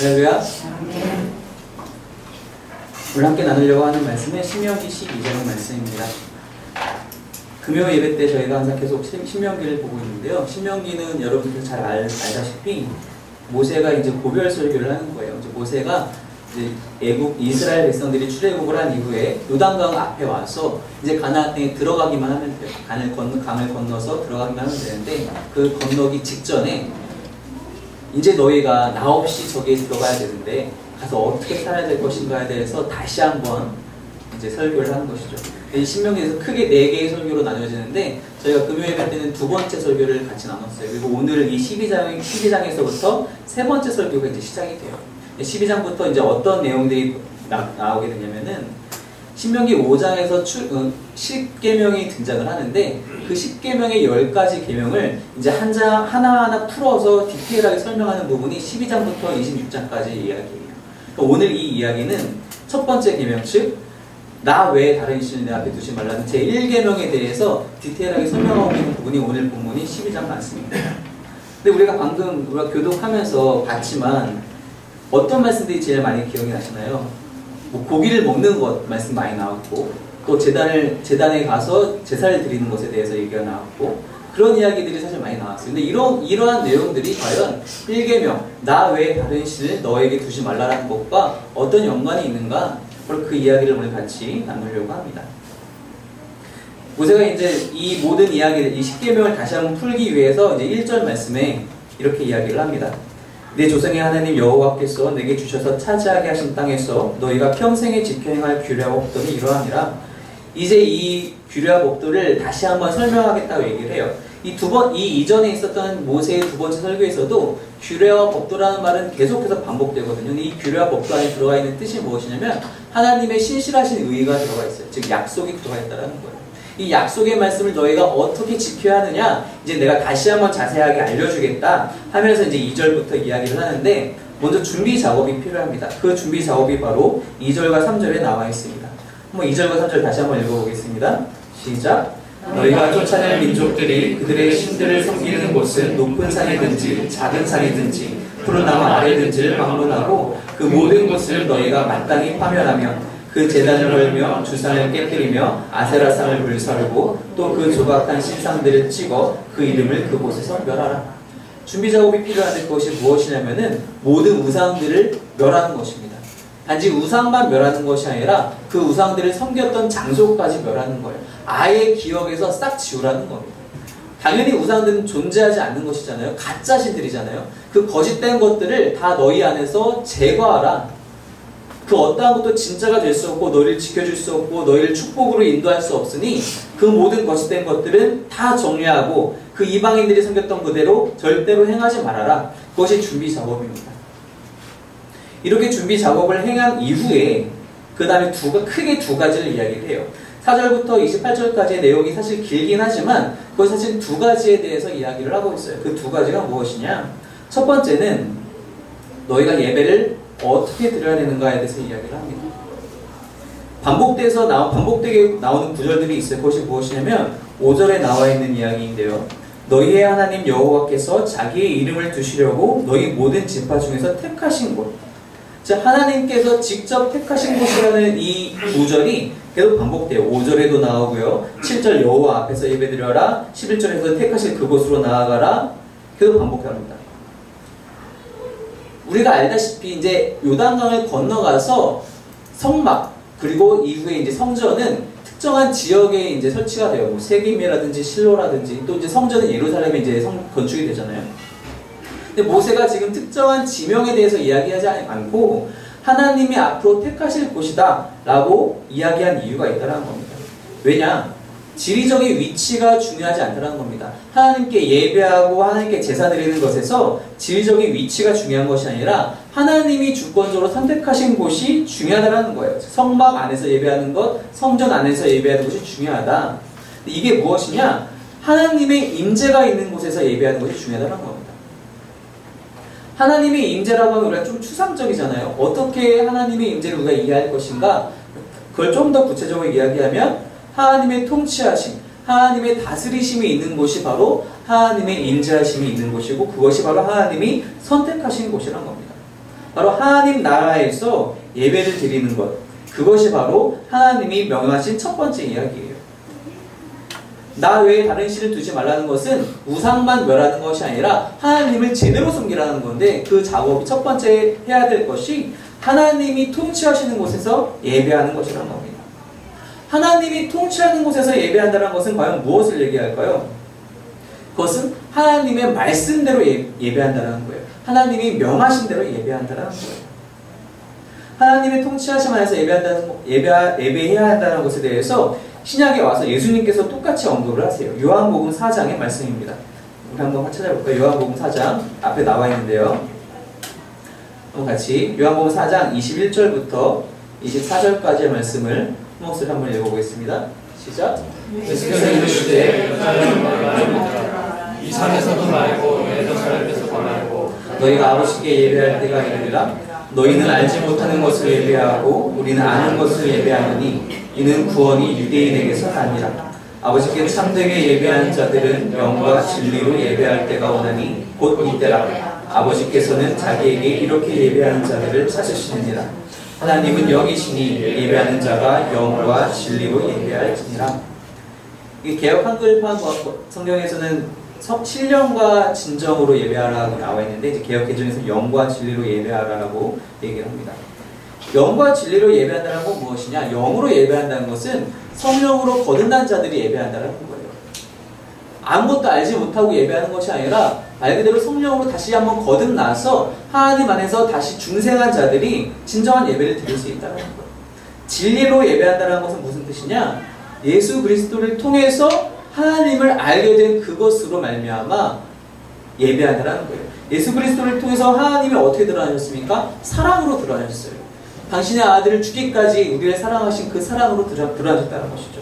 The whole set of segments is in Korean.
할렐루야. 오늘 함께 나누려고 하는 말씀은 신명기 12장 말씀입니다. 금요 예배 때 저희가 항상 계속 신명기를 보고 있는데요. 신명기는 여러분들 잘 알다시피 모세가 이제 고별 설교를 하는 거예요. 이제 모세가 이제 이스라엘 백성들이 출애굽을 한 이후에 요단강 앞에 와서 이제 가나안 땅에 들어가기만 하면 돼요. 강을 건너서 들어가기만 하면 되는데 그 건너기 직전에 이제 너희가 나 없이 저기에 들어가야 되는데 가서 어떻게 살아야 될 것인가에 대해서 다시 한번 이제 설교를 하는 것이죠. 이 신명기에서 크게 4개의 설교로 나눠지는데 저희가 금요일 때는 두 번째 설교를 같이 나눴어요. 그리고 오늘은 이 12장에서부터 세 번째 설교가 이제 시작이 돼요. 12장부터 이제 어떤 내용들이 나오게 되냐면은 신명기 5장에서 10계명이 등장을 하는데 그 10계명의 10가지 계명을 이제 하나하나 풀어서 디테일하게 설명하는 부분이 12장부터 26장까지 이야기예요. 그러니까 오늘 이 이야기는 첫 번째 계명, 즉 나 외에 다른 신을 내 앞에 두지 말라는 제1계명에 대해서 디테일하게 설명하고 있는 부분이 오늘 본문이 12장 말씀입니다. 근데 우리가 방금 교독하면서 봤지만 어떤 말씀들이 제일 많이 기억이 나시나요? 뭐 고기를 먹는 것 말씀 많이 나왔고, 또 제단에 가서 제사를 드리는 것에 대해서 얘기가 나왔고, 그런 이야기들이 사실 많이 나왔어요. 근데 이러한 내용들이 과연 1계명, 나 외에 다른 신을 너에게 두지 말라라는 것과 어떤 연관이 있는가? 바로 그 이야기를 오늘 같이 나누려고 합니다. 모세가 이제 이 모든 이야기를, 이 10계명을 다시 한번 풀기 위해서 이제 1절 말씀에 이렇게 이야기를 합니다. 내 조상의 하나님 여호와께서 내게 주셔서 차지하게 하신 땅에서 너희가 평생에 지켜 행할 규례와 법도는 이러하니라. 이제 이 규례와 법도를 다시 한번 설명하겠다고 얘기를 해요. 이 이전에 있었던 모세의 두 번째 설교에서도 규례와 법도라는 말은 계속해서 반복되거든요. 근데 이 규례와 법도 안에 들어가 있는 뜻이 무엇이냐면 하나님의 신실하신 의가 들어가 있어요. 즉 약속이 들어가 있다는 거예요. 이 약속의 말씀을 너희가 어떻게 지켜야 하느냐, 이제 내가 다시 한번 자세하게 알려주겠다 하면서 이제 2절부터 이야기를 하는데, 먼저 준비 작업이 필요합니다. 그 준비 작업이 바로 2절과 3절에 나와 있습니다. 한번 2절과 3절 다시 한번 읽어보겠습니다. 시작. 너희가 쫓아낼 민족들이 그들의 신들을 섬기는 곳은 높은 산이든지 작은 산이든지 푸른 나무 아래든지를 방문하고 그 모든 곳을 너희가 마땅히 파멸하며 그 제단을 헐며 주상을 깨뜨리며 아세라상을 불사르고 또 그 조각한 신상들을 찍어 그 이름을 그곳에서 멸하라. 준비 작업이 필요한데 그것이 무엇이냐면은 모든 우상들을 멸하는 것입니다. 단지 우상만 멸하는 것이 아니라 그 우상들을 섬겼던 장소까지 멸하는 거예요. 아예 기억에서 싹 지우라는 겁니다. 당연히 우상들은 존재하지 않는 것이잖아요. 가짜 신들이잖아요. 그 거짓된 것들을 다 너희 안에서 제거하라. 그 어떠한 것도 진짜가 될 수 없고 너희를 지켜줄 수 없고 너희를 축복으로 인도할 수 없으니 그 모든 거짓된 것들은 다 정리하고 그 이방인들이 섬겼던 그대로 절대로 행하지 말아라. 그것이 준비 작업입니다. 이렇게 준비 작업을 행한 이후에 그 다음에 크게 두 가지를 이야기를 해요. 4절부터 28절까지의 내용이 사실 길긴 하지만 그것 사실 두 가지에 대해서 이야기를 하고 있어요. 그 두 가지가 무엇이냐? 첫 번째는 너희가 예배를 어떻게 드려야 되는가에 대해서 이야기를 합니다. 반복되게 나오는 구절들이 있어요. 그것이 무엇이냐면 5절에 나와 있는 이야기인데요. 너희의 하나님 여호와께서 자기의 이름을 두시려고 너희 모든 지파 중에서 택하신 곳. 자, 하나님께서 직접 택하신 곳이라는 이 구절이 계속 반복돼요. 5절에도 나오고요. 7절 여호와 앞에서 예배드려라. 11절에서 택하실 그곳으로 나아가라. 계속 반복합니다. 우리가 알다시피 이제 요단강을 건너가서 성막 그리고 이후에 이제 성전은 특정한 지역에 이제 설치가 돼요. 뭐 세김이라든지 실로라든지 또 이제 성전은 예루살렘에 이제 건축이 되잖아요. 근데 모세가 지금 특정한 지명에 대해서 이야기하지 않고 하나님이 앞으로 택하실 곳이다 라고 이야기한 이유가 있다는 겁니다. 왜냐? 지리적인 위치가 중요하지 않다는 겁니다. 하나님께 예배하고 하나님께 제사 드리는 것에서 지리적인 위치가 중요한 것이 아니라 하나님이 주권적으로 선택하신 곳이 중요하다는 거예요. 성막 안에서 예배하는 것, 성전 안에서 예배하는 것이 중요하다. 이게 무엇이냐? 하나님의 임재가 있는 곳에서 예배하는 것이 중요하다는 겁니다. 하나님의 임재라고 하면 우리가 좀 추상적이잖아요. 어떻게 하나님의 임재를 우리가 이해할 것인가? 그걸 좀 더 구체적으로 이야기하면 하나님의 통치하심, 하나님의 다스리심이 있는 곳이 바로 하나님의 임재하심이 있는 곳이고 그것이 바로 하나님이 선택하신 곳이란 겁니다. 바로 하나님 나라에서 예배를 드리는 것. 그것이 바로 하나님이 명하신 첫 번째 이야기예요. 나 외에 다른 신을 두지 말라는 것은 우상만 멸하는 것이 아니라 하나님을 제대로 섬기라는 건데, 그 작업이 첫 번째 해야 될 것이 하나님이 통치하시는 곳에서 예배하는 것이라는 겁니다. 하나님이 통치하는 곳에서 예배한다는 것은 과연 무엇을 얘기할까요? 그것은 하나님의 말씀대로 예배한다는 거예요. 하나님이 명하신 대로 예배한다는 거예요. 하나님의 통치하심 안에서 예배해야 한다는 것에 대해서 신약에 와서 예수님께서 똑같이 언급을 하세요. 요한복음 4장의 말씀입니다. 우리 한번 찾아볼까요? 요한복음 4장 앞에 나와 있는데요. 같이 요한복음 4장 21절부터 24절까지의 말씀을 한 목소리 한번 읽어보겠습니다. 시작. 예수께서 이르시되 이 산에서도 말고 예루살렘에서도 말고 너희가 아버지께 예배할 때가 이르리라. 너희는 알지 못하는 것을 예배하고 우리는 아는 것을 예배하느니 이는 구원이 유대인에게서 아니라. 아버지께 참되게 예배하는 자들은 영과 진리로 예배할 때가 오나니 곧 이때라. 아버지께서는 자기에게 이렇게 예배하는 자들을 찾으시느니라. 하나님은 영이시니 예배하는 자가 영과 진리로 예배할지니라. 이 개역 한글판 성경에서는 신령과 진정으로 예배하라고 나와 있는데, 이제 개역 개정에서 영과 진리로 예배하라고 얘기를 합니다. 영과 진리로 예배한다는 건 무엇이냐? 영으로 예배한다는 것은 성령으로 거듭난 자들이 예배한다는 거예요. 아무것도 알지 못하고 예배하는 것이 아니라 말 그대로 성령으로 다시 한번 거듭나서 하나님 안에서 다시 중생한 자들이 진정한 예배를 드릴 수 있다는 거예요. 진리로 예배한다는 것은 무슨 뜻이냐? 예수 그리스도를 통해서 하나님을 알게 된 그것으로 말미암아 예배한다는 거예요. 예수 그리스도를 통해서 하나님이 어떻게 드러나셨습니까? 사랑으로 드러나셨어요. 당신의 아들을 주기까지 우리를 사랑하신 그 사랑으로 드러나셨다는 것이죠.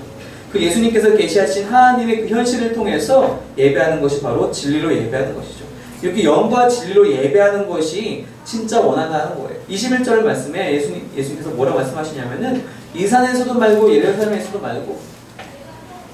그 예수님께서 계시하신 하나님의 그 현실을 통해서 예배하는 것이 바로 진리로 예배하는 것이죠. 이렇게 영과 진리로 예배하는 것이 진짜 원한다는 거예요. 21절 말씀에 예수님께서 뭐라고 말씀하시냐면은 이 산에서도 말고 예루살렘에서도 말고,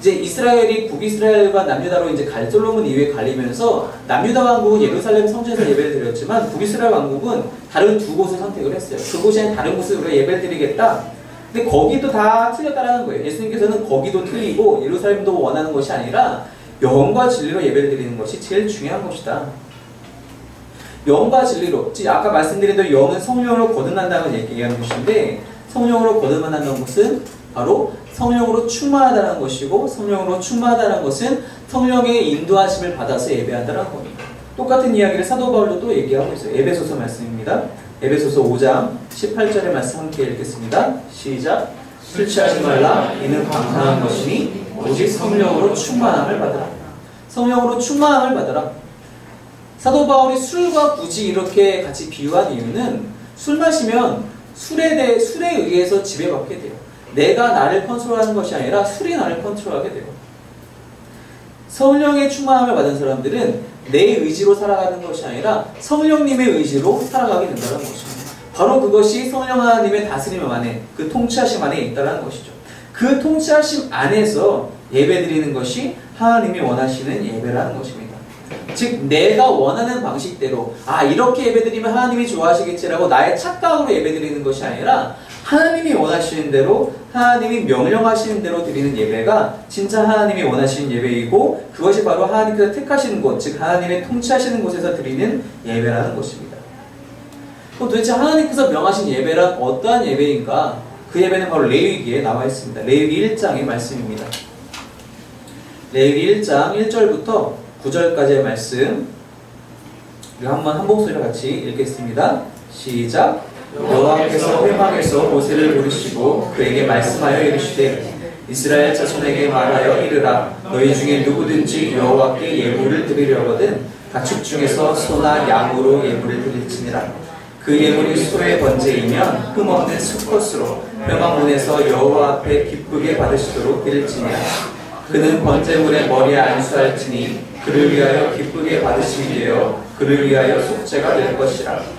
이제 이스라엘이 북이스라엘과 남유다로 이제 솔로몬 이후에 갈리면서 남유다 왕국은 예루살렘 성전에서 예배를 드렸지만 북이스라엘 왕국은 다른 두 곳을 선택을 했어요. 그곳이 아닌 다른 곳을 우리가 예배를 드리겠다. 근데 거기도 다 틀렸다라는 거예요. 예수님께서는 거기도 틀리고 예루살렘도 원하는 것이 아니라 영과 진리로 예배를 드리는 것이 제일 중요한 것이다. 영과 진리로, 아까 말씀드린 대로 영은 성령으로 거듭난다는 얘기하는 것인데, 성령으로 거듭난다는 것은 바로 성령으로 충만하다는 것이고, 성령으로 충만하다는 것은 성령의 인도하심을 받아서 예배한다는 겁니다. 똑같은 이야기를 사도 바울도 또 얘기하고 있어요. 에베소서 말씀입니다. 에베소서 5장 18절의 말씀 함께 읽겠습니다. 시작. 술 취하지 말라. 이는 방탕한 것이니 오직 성령으로 충만함을 받으라. 성령으로 충만함을 받으라. 사도 바울이 술과 굳이 이렇게 같이 비유한 이유는, 술 마시면 술에 의해서 지배받게 돼요. 내가 나를 컨트롤하는 것이 아니라 술이 나를 컨트롤하게 돼요. 성령의 충만함을 받은 사람들은 내 의지로 살아가는 것이 아니라 성령님의 의지로 살아가게 된다는 것입니다. 바로 그것이 성령 하나님의 다스림 안에, 그 통치하심 안에 있다는 것이죠. 그 통치하심 안에서 예배드리는 것이 하나님이 원하시는 예배라는 것입니다. 즉 내가 원하는 방식대로 이렇게 예배드리면 하나님이 좋아하시겠지라고 나의 착각으로 예배드리는 것이 아니라 하나님이 원하시는 대로, 하나님이 명령하시는 대로 드리는 예배가 진짜 하나님이 원하시는 예배이고, 그것이 바로 하나님께서 택하시는 곳, 즉 하나님의 통치하시는 곳에서 드리는 예배라는 것입니다. 그럼 도대체 하나님께서 명하신 예배란 어떠한 예배인가? 그 예배는 바로 레위기에 나와 있습니다. 레위기 1장의 말씀입니다. 레위기 1장 1절부터 9절까지의 말씀, 우리 한 목소리로 같이 읽겠습니다. 시작. 여호와께서 회막에서 모세를 부르시고 그에게 말씀하여 이르시되, 이스라엘 자손에게 말하여 이르라. 너희 중에 누구든지 여호와께 예물을 드리려거든 가축 중에서 소나 양으로 예물을 드릴지니라. 그 예물이 소의 번제이면 흠없는 수컷으로 회막문에서 여호와 앞에 기쁘게 받으시도록 드릴지니라. 그는 번제물의 머리에 안수할지니 그를 위하여 기쁘게 받으심이 되어 그를 위하여 속죄가 될 것이라.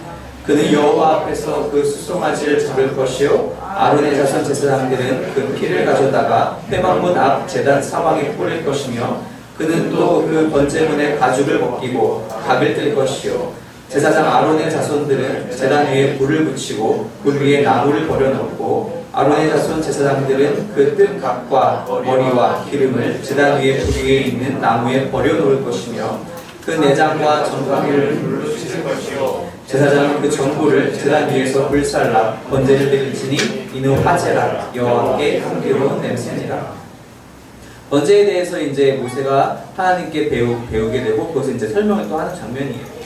그는 여호와 앞에서 그 수송아지를 잡을 것이요 아론의 자손 제사장들은 그 피를 가져다가 회막문 앞 제단 사방에 뿌릴 것이며, 그는 또 그 번제물의 가죽을 벗기고 각을 뜰 것이요 제사장 아론의 자손들은 제단 위에 불을 붙이고 불 위에 나무를 버려놓고 아론의 자손 제사장들은 그 뜰각과 머리와 기름을 제단 위에 불 위에 있는 나무에 버려놓을 것이며 그 내장과 전파기를 불로 씻을 것이요 제사장은 그 전부를 제단 위에서 불살라 번제를 드릴지니 이는 화제라 여호와께 향기로운 냄새니라. 번제에 대해서 이제 모세가 하나님께 배우게 되고 그것을 이제 설명을 또 하는 장면이에요.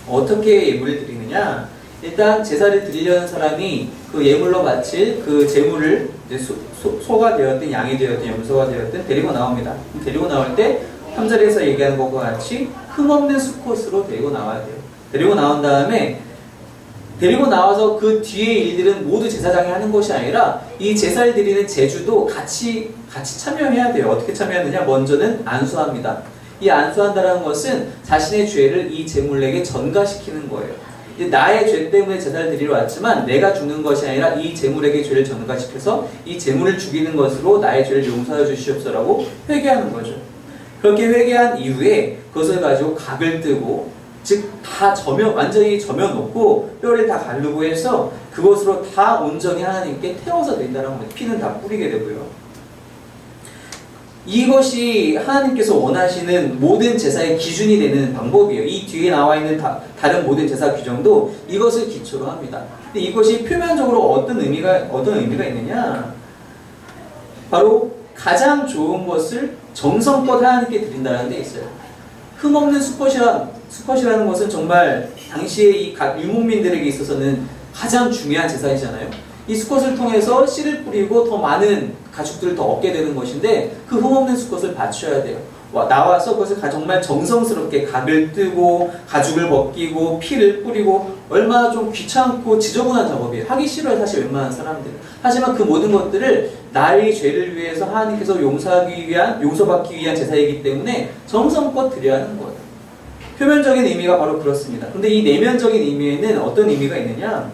어떻게 예물을 드리느냐? 일단 제사를 드리려는 사람이 그 예물로 바칠 그 제물을 이제 소가 되었든 양이 되었든 염소가 되었든 데리고 나옵니다. 데리고 나올 때 3절에서 얘기하는 것과 같이 흠없는 수컷으로 데리고 나와야 돼요. 데리고 나온 다음에 데리고 나와서 그 뒤의 일들은 모두 제사장이 하는 것이 아니라 이 제사를 드리는 제주도 같이 참여해야 돼요. 어떻게 참여하느냐? 먼저는 안수합니다. 이 안수한다는 것은 자신의 죄를 이 제물에게 전가시키는 거예요. 나의 죄 때문에 제사를 드리러 왔지만 내가 죽는 것이 아니라 이 제물에게 죄를 전가시켜서 이 제물을 죽이는 것으로 나의 죄를 용서하여 주시옵소서라고 회개하는 거죠. 그렇게 회개한 이후에 그것을 가지고 각을 뜨고 즉 다 완전히 저며놓고 뼈를 다 가르고 해서 그것으로 다 온전히 하나님께 태워서 드린다는 거예요. 피는 다 뿌리게 되고요. 이것이 하나님께서 원하시는 모든 제사의 기준이 되는 방법이에요. 이 뒤에 나와 있는 다른 모든 제사 규정도 이것을 기초로 합니다. 근데 이것이 표면적으로 어떤 의미가 있느냐? 바로 가장 좋은 것을 정성껏 하나님께 드린다는 데 있어요. 흠없는 수컷이라는 것은 정말 당시에 이 유목민들에게 있어서는 가장 중요한 제사이잖아요. 이 수컷을 통해서 씨를 뿌리고 더 많은 가축들을 더 얻게 되는 것인데 그 흠없는 수컷을 바쳐야 돼요. 나와서 그것을 정말 정성스럽게 각을 뜨고 가죽을 벗기고 피를 뿌리고 얼마나 좀 귀찮고 지저분한 작업이에요. 하기 싫어요, 사실 웬만한 사람들은. 하지만 그 모든 것들을 나의 죄를 위해서 하나님께서 용서받기 위한 제사이기 때문에 정성껏 드려야 하는 거예요. 표면적인 의미가 바로 그렇습니다. 근데 이 내면적인 의미에는 어떤 의미가 있느냐?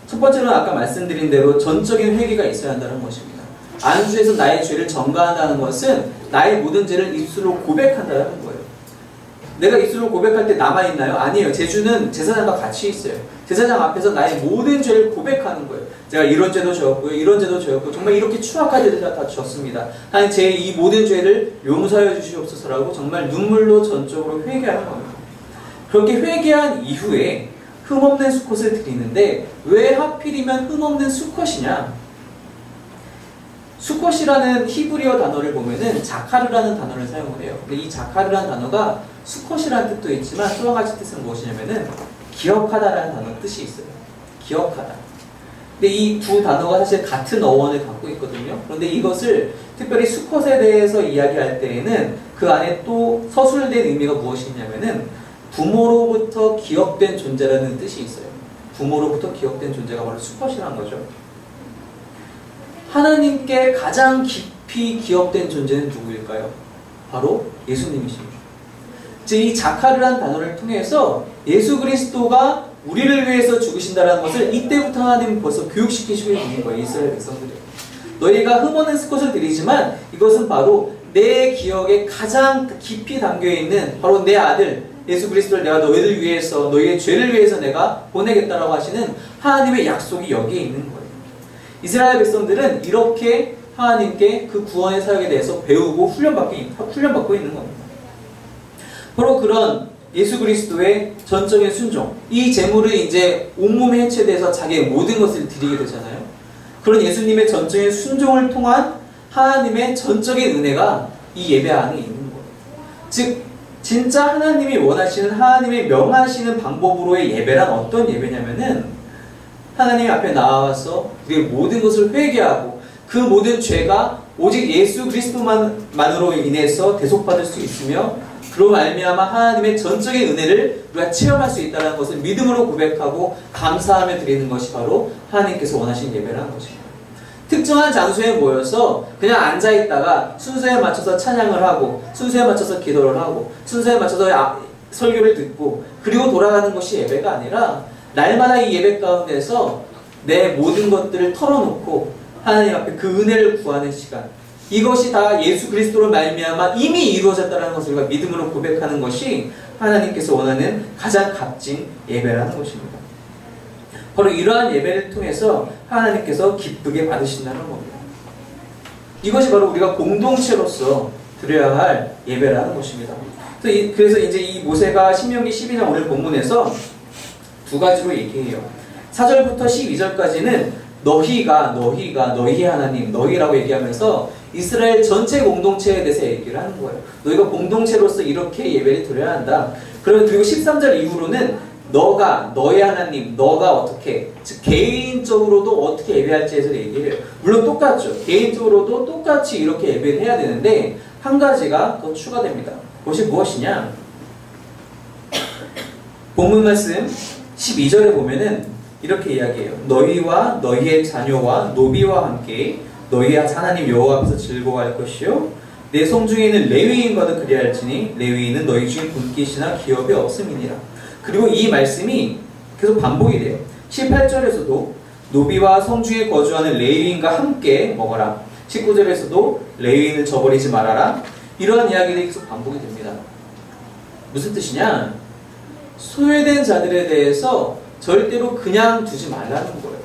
첫 번째로는 아까 말씀드린 대로 전적인 회개가 있어야 한다는 것입니다. 안수에서 나의 죄를 전가한다는 것은 나의 모든 죄를 입술로 고백한다는 거예요. 내가 입술로 고백할 때 남아있나요? 아니에요. 제주는 제사장과 같이 있어요. 제사장 앞에서 나의 모든 죄를 고백하는 거예요. 제가 이런 죄도 저었고요. 이런 죄도 저었고 정말 이렇게 추악한 죄를 다 졌습니다. 하나님 제 이 모든 죄를 용서하여 주시옵소서라고 정말 눈물로 전적으로 회개하는 겁니다. 그렇게 회개한 이후에 흠없는 수컷을 드리는데 왜 하필이면 흠없는 수컷이냐? 수컷이라는 히브리어 단어를 보면은 자카르라는 단어를 사용을 해요. 근데 이 자카르라는 단어가 수컷이라는 뜻도 있지만 또 한 가지 뜻은 무엇이냐면은 기억하다라는 단어 뜻이 있어요. 기억하다. 근데 이 두 단어가 사실 같은 어원을 갖고 있거든요. 그런데 이것을 특별히 수컷에 대해서 이야기할 때에는 그 안에 또 서술된 의미가 무엇이냐면은 부모로부터 기억된 존재라는 뜻이 있어요. 부모로부터 기억된 존재가 바로 수컷이라는 거죠. 하나님께 가장 깊이 기억된 존재는 누구일까요? 바로 예수님이십니다. 즉, 이 자카르라는 단어를 통해서 예수 그리스도가 우리를 위해서 죽으신다는 것을 이때부터 하나님은 벌써 교육시키시고 있는 거예요. 이스라엘 백성들이. 너희가 흠없는 수컷을 드리지만 이것은 바로 내 기억에 가장 깊이 담겨있는 바로 내 아들 예수 그리스도를 내가 너희를 위해서 너희의 죄를 위해서 내가 보내겠다라고 하시는 하나님의 약속이 여기에 있는 거예요. 이스라엘 백성들은 이렇게 하나님께 그 구원의 사역에 대해서 배우고 훈련받고 있는 겁니다. 바로 그런 예수 그리스도의 전적인 순종, 이 제물을 이제 온몸에 해체돼서 자기의 모든 것을 드리게 되잖아요. 그런 예수님의 전적인 순종을 통한 하나님의 전적인 은혜가 이 예배 안에 있는 거예요. 즉 진짜 하나님이 원하시는 하나님이 명하시는 방법으로의 예배란 어떤 예배냐면은 하나님 앞에 나와서 우리의 모든 것을 회개하고 그 모든 죄가 오직 예수 그리스도만으로 인해서 대속받을 수 있으며 그로 말미암아 하나님의 전적인 은혜를 우리가 체험할 수 있다는 것을 믿음으로 고백하고 감사하며 드리는 것이 바로 하나님께서 원하시는 예배라는 것입니다. 특정한 장소에 모여서 그냥 앉아있다가 순서에 맞춰서 찬양을 하고 순서에 맞춰서 기도를 하고 순서에 맞춰서 설교를 듣고 그리고 돌아가는 것이 예배가 아니라 날마다 이 예배 가운데서 내 모든 것들을 털어놓고 하나님 앞에 그 은혜를 구하는 시간, 이것이 다 예수 그리스도로 말미암아 이미 이루어졌다는 것을 우리가 믿음으로 고백하는 것이 하나님께서 원하는 가장 값진 예배라는 것입니다. 바로 이러한 예배를 통해서 하나님께서 기쁘게 받으신다는 겁니다. 이것이 바로 우리가 공동체로서 드려야 할 예배라는 것입니다. 그래서 이제 이 모세가 신명기 12장 오늘 본문에서 두 가지로 얘기해요. 4절부터 12절까지는 너희가 너희 하나님, 너희라고 얘기하면서 이스라엘 전체 공동체에 대해서 얘기를 하는 거예요. 너희가 공동체로서 이렇게 예배를 드려야 한다. 그리고 13절 이후로는 너가, 너의 하나님, 너가 어떻게, 즉 개인적으로도 어떻게 예배할지에 대해서 얘기를 해요. 물론 똑같죠. 개인적으로도 똑같이 이렇게 예배를 해야 되는데 한 가지가 더 추가됩니다. 그것이 무엇이냐? 본문 말씀 12절에 보면은 이렇게 이야기해요. 너희와 너희의 자녀와 노비와 함께 너희 하나님 여호와 앞에서 즐거워할 것이요 내 성중에는 레위인과도 그리할지니 레위인은 너희 중에 분깃이나 기업이 없음이니라. 그리고 이 말씀이 계속 반복이 돼요. 18절에서도 노비와 성중에 거주하는 레위인과 함께 먹어라. 19절에서도 레위인을 저버리지 말아라. 이러한 이야기들이 계속 반복이 됩니다. 무슨 뜻이냐? 소외된 자들에 대해서 절대로 그냥 두지 말라는 거예요.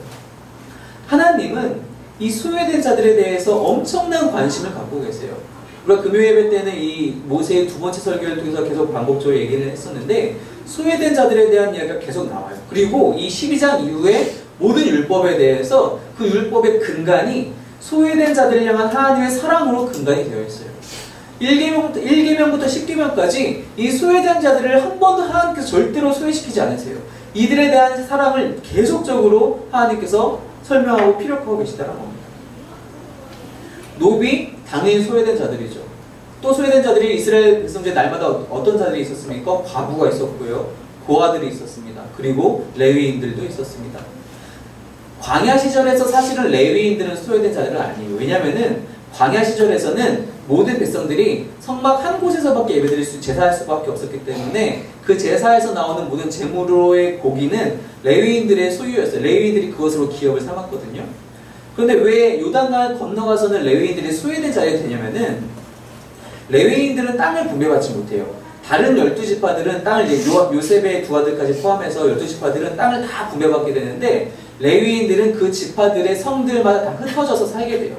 하나님은 이 소외된 자들에 대해서 엄청난 관심을 갖고 계세요. 우리가 금요 예배 때는 이 모세의 두 번째 설교를 통해서 계속 반복적으로 얘기를 했었는데 소외된 자들에 대한 이야기가 계속 나와요. 그리고 이 12장 이후에 모든 율법에 대해서 그 율법의 근간이 소외된 자들을 향한 하나님의 사랑으로 근간이 되어 있어요. 1계명부터 10계명까지 이 소외된 자들을 한 번도 하나님께서 절대로 소외시키지 않으세요. 이들에 대한 사랑을 계속적으로 하나님께서 설명하고 피력하고 계시다는 겁니다. 노비, 당연히 소외된 자들이죠. 또 소외된 자들이 이스라엘 백성들 날마다 어떤 자들이 있었습니까? 과부가 있었고요. 고아들이 있었습니다. 그리고 레위인들도 있었습니다. 광야 시절에서 사실은 레위인들은 소외된 자들은 아니에요. 왜냐하면은 광야 시절에서는 모든 백성들이 성막 한 곳에서밖에 예배드릴 제사할 수밖에 없었기 때문에 그 제사에서 나오는 모든 제물로의 고기는 레위인들의 소유였어요. 레위인들이 그것으로 기업을 삼았거든요. 그런데 왜 요단강을 건너가서는 레위인들이 소외된 자리가 되냐면은 레위인들은 땅을 분배받지 못해요. 다른 12지파들은 땅을 이제 요셉의 두 아들까지 포함해서 12지파들은 땅을 다 분배받게 되는데 레위인들은 그 지파들의 성들마다 다 흩어져서 살게 돼요.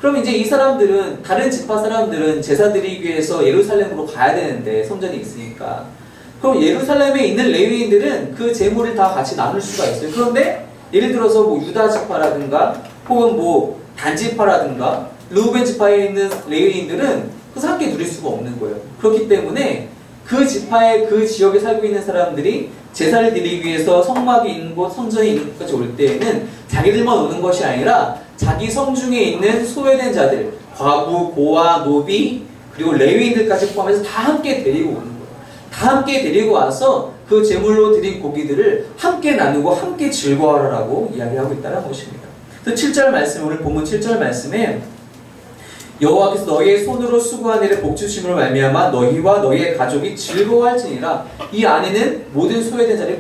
그럼 이제 이 사람들은 다른 지파 사람들은 제사 드리기 위해서 예루살렘으로 가야 되는데 성전이 있으니까 그럼 예루살렘에 있는 레위인들은 그 재물을 다 같이 나눌 수가 있어요. 그런데 예를 들어서 뭐 유다 지파라든가 혹은 뭐 단 지파라든가 르우벤 지파에 있는 레위인들은 그래서 함께 누릴 수가 없는 거예요. 그렇기 때문에 그 지파의 그 지역에 살고 있는 사람들이 제사를 드리기 위해서 성막이 있는 곳, 성전이 있는 곳까지 올 때에는 자기들만 오는 것이 아니라 자기 성중에 있는 소외된 자들, 과부, 고아, 노비, 그리고 레위인들까지 포함해서 다 함께 데리고 오는 거예요. 다 함께 데리고 와서 그 제물로 드린 고기들을 함께 나누고 함께 즐거워하라고 이야기하고 있다는 것입니다. 그래서 7절 말씀, 오늘 본문 7절 말씀에 여호와께서 너희의 손으로 수고한 일에 복주심으로 말미암아 너희와 너희의 가족이 즐거워할지니라. 이 안에는 모든 소외된 자들이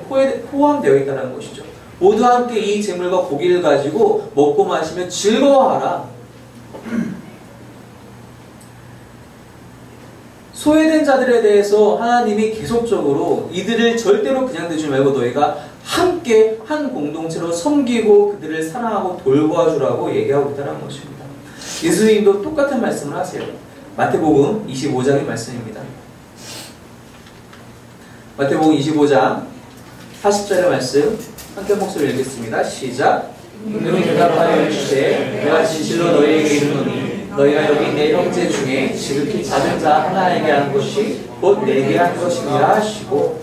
포함되어 있다는 것이죠. 모두 함께 이 재물과 고기를 가지고 먹고 마시며 즐거워하라. 소외된 자들에 대해서 하나님이 계속적으로 이들을 절대로 그냥 두지 말고 너희가 함께 한 공동체로 섬기고 그들을 사랑하고 돌보아주라고 얘기하고 있다는 것입니다. 예수님도 똑같은 말씀을 하세요. 마태복음 25장의 말씀입니다. 마태복음 25장 40절의 말씀 함께 목소리 읽겠습니다. 시작. 그들이 대답하여 이르시되 내가 진실로 너희에게 이르노니 너희가 여기 내 형제 중에 지극히 작은 자 하나에게 하는 것이 곧 내게 하는 것이니라 하시고,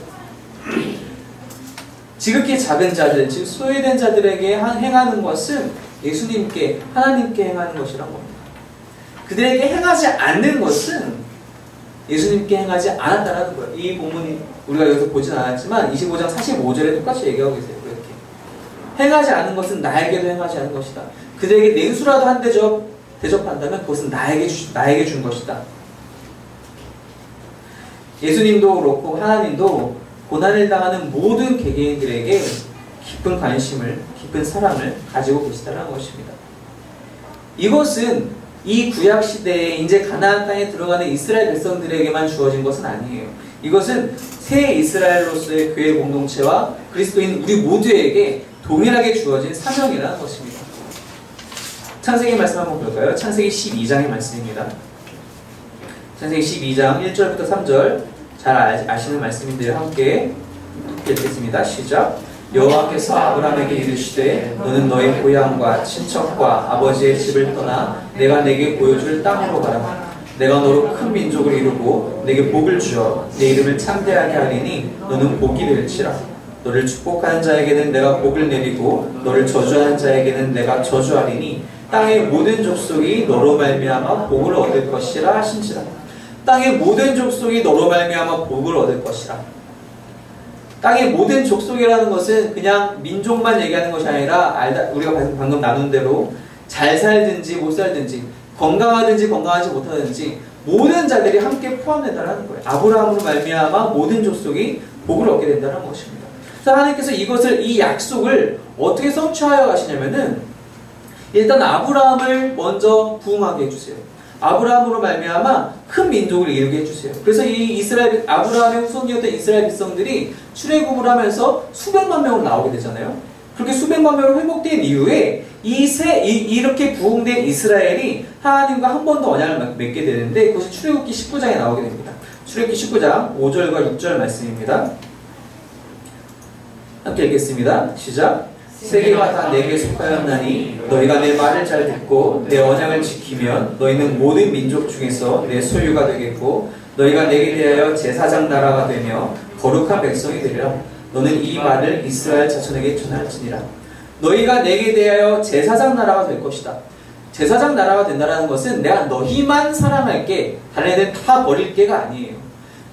지극히 작은 자들, 즉 소외된 자들에게 행하는 것은 예수님께, 하나님께 행하는 것이란 겁니다. 그들에게 행하지 않는 것은 예수님께 행하지 않았다는 거예요. 이 본문이 우리가 여기서 보진 않았지만 25장 45절에 똑같이 얘기하고 계세요. 그렇게 행하지 않는 것은 나에게도 행하지 않은 것이다. 그들에게 냉수라도 한 대접한다면 그것은 나에게 준 것이다. 예수님도 그렇고 하나님도 고난을 당하는 모든 개개인들에게 깊은 관심을, 깊은 사랑을 가지고 계시다는 것입니다. 이것은 이 구약 시대에 이제 가나안 땅에 들어가는 이스라엘 백성들에게만 주어진 것은 아니에요. 이것은 새 이스라엘로서의 교회 공동체와 그리스도인 우리 모두에게 동일하게 주어진 사명이라는 것입니다. 창세기 말씀 한번 볼까요? 창세기 12장의 말씀입니다. 창세기 12장 1절부터 3절 잘 아시는 말씀인데요. 함께 읽겠습니다. 시작. 여호와께서 아브라함에게 이르시되 너는 너의 고향과 친척과 아버지의 집을 떠나 내가 내게 보여줄 땅으로 가라. 내가 너로 큰 민족을 이루고 내게 복을 주어 내 이름을 창대하게 하리니 너는 복이 될지라. 너를 축복하는 자에게는 내가 복을 내리고 너를 저주하는 자에게는 내가 저주하리니 땅의 모든 족속이 너로 말미암아 복을 얻을 것이라 하신지라. 땅의 모든 족속이 너로 말미암아 복을 얻을 것이라. 땅의 모든 족속이라는 것은 그냥 민족만 얘기하는 것이 아니라 우리가 방금 나눈 대로 잘 살든지 못 살든지 건강하든지 건강하지 못하든지 모든 자들이 함께 포함된다는 거예요. 아브라함으로 말미암아 모든 족속이 복을 얻게 된다는 것입니다. 그래서 하나님께서 이 약속을 어떻게 성취하여 가시냐면은 일단 아브라함을 먼저 부흥하게 해주세요. 아브라함으로 말미암아 큰 민족을 이루게 해주세요. 그래서 이 아브라함의 후손이었던 이스라엘 백성들이 출애굽을 하면서 수백만 명으로 나오게 되잖아요. 그렇게 수백만 명으로 회복된 이후에 이렇게 부흥된 이스라엘이 하나님과 한 번 더 언약을 맺게 되는데 그것이 출애굽기 19장에 나오게 됩니다. 출애굽기 19장 5절과 6절 말씀입니다. 함께 읽겠습니다. 시작. 세계가 다 내게 속하였나니 너희가 내 말을 잘 듣고 내 언약을 지키면 너희는 모든 민족 중에서 내 소유가 되겠고 너희가 내게 대하여 제사장 나라가 되며 거룩한 백성이 되리라. 너는 이 말을 이스라엘 자손에게 전할지니라. 너희가 내게 대하여 제사장 나라가 될 것이다. 제사장 나라가 된다는 것은 내가 너희만 사랑할게, 다른 애들 다 버릴게가 아니에요.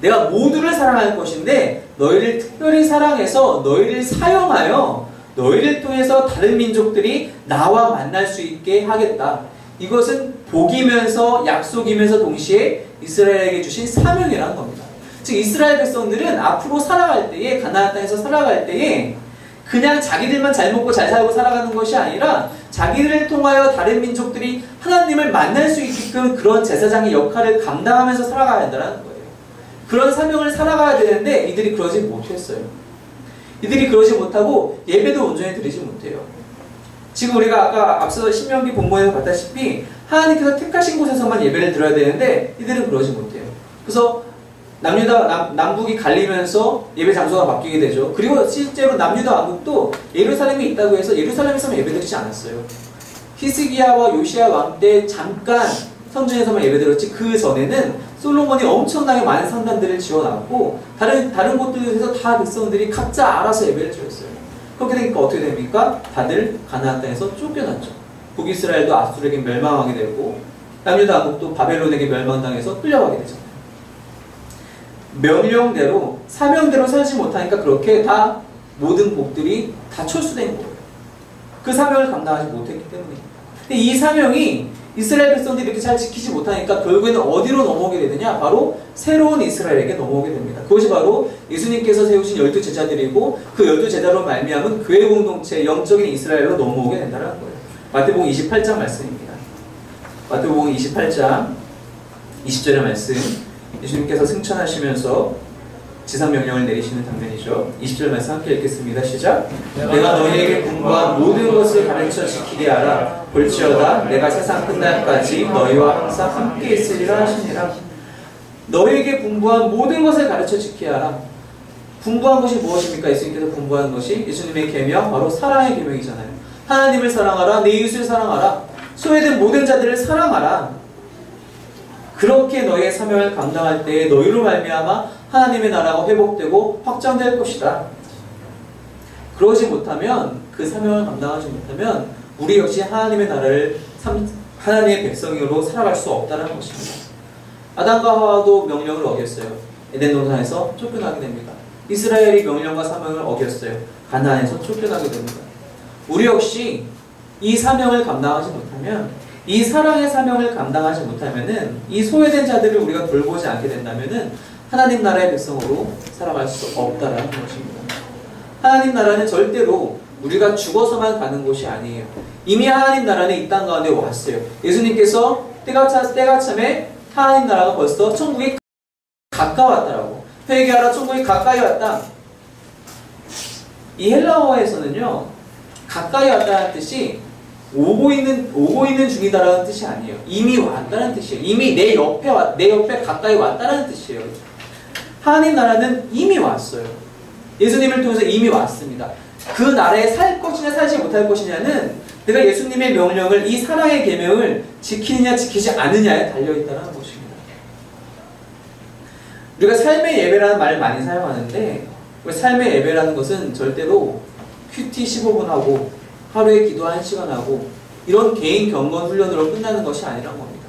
내가 모두를 사랑할 것인데 너희를 특별히 사랑해서 너희를 사용하여 너희를 통해서 다른 민족들이 나와 만날 수 있게 하겠다. 이것은 복이면서 약속이면서 동시에 이스라엘에게 주신 사명이라는 겁니다. 즉 이스라엘 백성들은 앞으로 살아갈 때에 가나안 땅에서 살아갈 때에 그냥 자기들만 잘 먹고 잘 살고 살아가는 것이 아니라 자기들을 통하여 다른 민족들이 하나님을 만날 수 있게끔 그런 제사장의 역할을 감당하면서 살아가야 한다는 거예요. 그런 사명을 살아가야 되는데 이들이 그러지 못했어요. 이들이 그러지 못하고 예배도 온전히 드리지 못해요. 지금 우리가 아까 앞서 신명기 본문에서 봤다시피 하나님께서 택하신 곳에서만 예배를 드려야 되는데 이들은 그러지 못해요. 그래서 남북이 갈리면서 예배 장소가 바뀌게 되죠. 그리고 실제로 남유다 왕국도 예루살렘에 있다고 해서 예루살렘에서만 예배드리지 않았어요. 히스기야와 요시야 왕 때 잠깐 성전에서만 예배드렸지 그 전에는 솔로몬이 엄청나게 많은 성단들을 지어놨고 다른 곳들에서 다 백성들이 각자 알아서 예배를 드렸어요. 그렇게 되니까 어떻게 됩니까? 다들 가나안 땅에서 쫓겨났죠. 북이스라엘도 아수르에게 멸망하게 되고 남유다 왕국도 바벨론에게 멸망당해서 끌려가게 되잖아요. 명령대로 사명대로 살지 못하니까 그렇게 다 모든 복들이 다 철수된 거예요. 그 사명을 감당하지 못했기 때문입니다. 근데 이 사명이 이스라엘 백성들이 이렇게 잘 지키지 못하니까 결국에는 어디로 넘어오게 되느냐? 바로 새로운 이스라엘에게 넘어오게 됩니다. 그것이 바로 예수님께서 세우신 12제자들이고 그 12제자로 말미암은 교회 공동체 영적인 이스라엘로 넘어오게 된다는 거예요. 마태복음 28장 말씀입니다. 마태복음 28장 20절의 말씀, 예수님께서 승천하시면서 지상명령을 내리시는 장면이죠. 20절 말씀 함께 읽겠습니다. 시작. 내가 너희에게 분부한 모든 것을 가르쳐 지키게 하라. 볼지어다 내가 세상 끝날까지 너희와 항상 함께 있으리라 하시니라. 너희에게 분부한 모든 것을 가르쳐 지키게 하라. 분부한 것이 무엇입니까? 예수님께서 분부한 것이 예수님의 계명, 바로 사랑의 계명이잖아요. 하나님을 사랑하라. 내 이웃을 사랑하라. 소외된 모든 자들을 사랑하라. 그렇게 너희의 사명을 감당할 때에 너희로 말미암아 하나님의 나라가 회복되고 확장될 것이다. 그러지 못하면, 그 사명을 감당하지 못하면 우리 역시 하나님의 나라를 하나님의 백성으로 살아갈 수 없다는 것입니다. 아담과 하와도 명령을 어겼어요. 에덴 동산에서 쫓겨나게 됩니다. 이스라엘이 명령과 사명을 어겼어요. 가나안에서 쫓겨나게 됩니다. 우리 역시 이 사명을 감당하지 못하면, 이 사랑의 사명을 감당하지 못하면은, 이 소외된 자들을 우리가 돌보지 않게 된다면은 하나님 나라의 백성으로 살아갈 수 없다라는 것입니다. 하나님 나라는 절대로 우리가 죽어서만 가는 곳이 아니에요. 이미 하나님 나라는 이 땅 가운데 왔어요. 예수님께서 때가 참에 하나님 나라가 벌써 천국에 가까웠다라고, 회개하라 천국이 가까이 왔다. 이 헬라어에서는요, 가까이 왔다는 뜻이 오고 있는 중이다라는 뜻이 아니에요. 이미 왔다는 뜻이에요. 이미 내 옆에 가까이 왔다는 뜻이에요. 하나님 나라는 이미 왔어요. 예수님을 통해서 이미 왔습니다. 그 나라에 살 것이냐 살지 못할 것이냐는 내가 예수님의 명령을, 이 사랑의 계명을 지키느냐 지키지 않느냐에 달려있다는 것입니다. 우리가 삶의 예배라는 말을 많이 사용하는데, 삶의 예배라는 것은 절대로 큐티 15분 하고 하루에 기도 1시간 하고 이런 개인 경건 훈련으로 끝나는 것이 아니란 겁니다.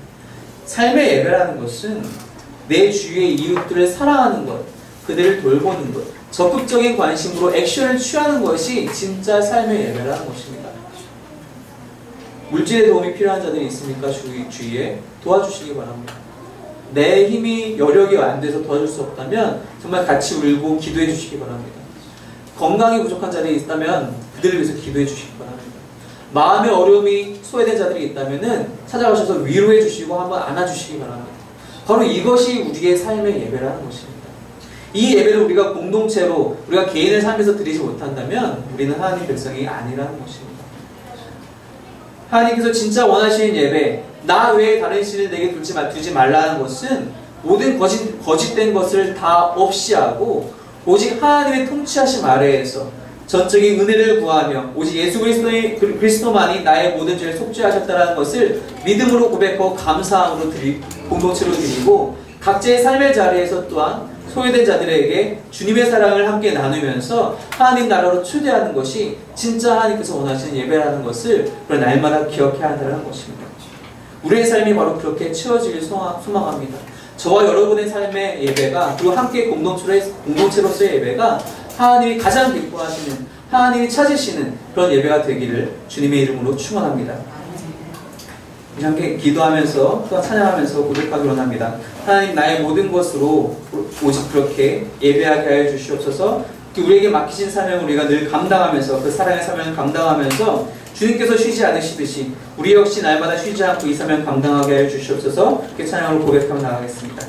삶의 예배라는 것은 내 주위의 이웃들을 사랑하는 것, 그들을 돌보는 것, 적극적인 관심으로 액션을 취하는 것이 진짜 삶의 예배라는 것입니다. 물질의 도움이 필요한 자들이 있습니까? 주위에 도와주시기 바랍니다. 내 힘이 여력이 안 돼서 도와줄 수 없다면 정말 같이 울고 기도해 주시기 바랍니다. 건강이 부족한 자들이 있다면 그들을 위해서 기도해 주시기 바랍니다. 마음의 어려움이 소외된 자들이 있다면 찾아가셔서 위로해 주시고 한번 안아주시기 바랍니다. 바로 이것이 우리의 삶의 예배라는 것입니다. 이 예배를 우리가 공동체로, 우리가 개인의 삶에서 드리지 못한다면 우리는 하나님 백성이 아니라는 것입니다. 하나님께서 진짜 원하시는 예배, 나 외에 다른 신을 내게 두지 말라는 것은 모든 거짓된 것을 다 없이 하고 오직 하나님의 통치하심 아래에서 전적인 은혜를 구하며 오직 예수 그리스도만이 나의 모든 죄를 속죄하셨다는 것을 믿음으로 고백하고 감사함으로 공동체로 드리고 각자의 삶의 자리에서 또한 소외된 자들에게 주님의 사랑을 함께 나누면서 하나님 나라로 초대하는 것이 진짜 하나님께서 원하시는 예배라는 것을 우리가 날마다 기억해야 한다는 것입니다. 우리의 삶이 바로 그렇게 채워지길 소망합니다. 저와 여러분의 삶의 예배가, 그리고 함께 공동체로서의 예배가 하나님이 가장 기뻐하시는, 하나님이 찾으시는 그런 예배가 되기를 주님의 이름으로 축원합니다. 우리 함께 기도하면서 또 찬양하면서 고백하기 원합니다. 하나님, 나의 모든 것으로 오직 그렇게 예배하게 하여 주시옵소서. 우리에게 맡기신 사명을 우리가 늘 감당하면서, 그 사랑의 사명을 감당하면서 주님께서 쉬지 않으시듯이 우리 역시 날마다 쉬지 않고 이 사명 감당하게 하여 주시옵소서. 이렇게 찬양으로 고백하며 나가겠습니다.